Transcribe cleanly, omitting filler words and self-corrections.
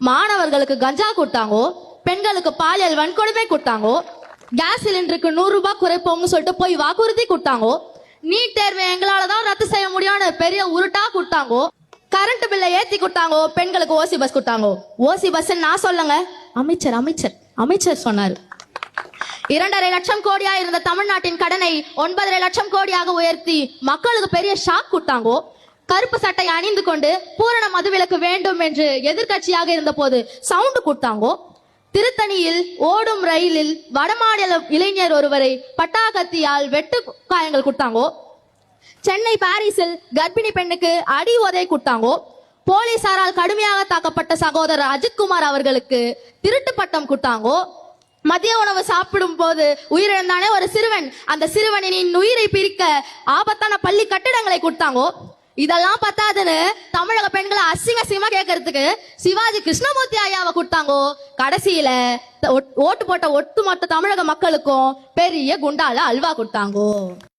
மாணவர்களுக்கு கஞ்சா கொடுத்தாங்கோ, பெண்களுக்கு பாலியல் வன்கொடுமை கொடுத்தாங்கோ, கேஸ் சிலிண்டருக்கு 100 ரூபாய் குறைப்போம்னு சொல்லிட்டு போய் வாக்குறுதி கொடுத்தாங்கோ, நீட் தேர்வை எங்களாலதான் ரத்து செய்ய முடியும்னு பெரிய உருட்டா கொடுத்தாங்கோ, கரண்ட் பில்லை ஏத்தி கொடுத்தாங்கோ, பெண்களுக்கு ஓசி பஸ் கொடுத்தாங்கோ. ஓசி பஸ் நான் சொல்லுங்க, அமைச்சர் அமைச்சர் அமைச்சர் சொன்னாரு. 2.5 லட்சம் கோடியா இருந்த தமிழ்நாட்டின் கடனை 9.5 லட்சம் கோடியாக உயர்த்தி மக்களுக்கு பெரிய ஷாக் கொடுத்தாங்கோ. கருப்பு சட்டை அணிந்து கொண்டு பூரண மதுவிலக்கு வேண்டும் என்று எதிர்கட்சியாக இருந்த போது சவுண்ட் கொடுத்தாங்கோ. திருத்தணியில் ஓடும் ரயிலில் வடமாநில இளைஞர் ஒருவரை பட்டாக்கத்தியால் வெட்டு காயங்கள் கொடுத்தாங்கோ. சென்னை பாரிஸில் கர்ப்பிணி பெண்ணுக்கு அடி உதை கொடுத்தாங்கோ. போலீசாரால் கடுமையாக தாக்கப்பட்ட சகோதரர் அஜித்குமார் அவர்களுக்கு திருட்டு பட்டம் கொடுத்தாங்கோ. மதிய உணவு சாப்பிடும் போது உயிரிழந்தானே ஒரு சிறுவன், அந்த சிறுவனின் உயிரை பிரிக்க ஆபத்தான பள்ளி கட்டிடங்களை கொடுத்தாங்கோ. இதெல்லாம் பத்தாதுன்னு தமிழக பெண்களை அசிங்கமா கேட்கறதுக்கு சிவாஜி கிருஷ்ணமூர்த்தி ஐயாவை கொடுத்தாங்கோ. கடைசியில ஓட்டு போட்ட ஒட்டுமொத்த தமிழக மக்களுக்கும் பெரிய குண்டால அல்வா கொடுத்தாங்கோ.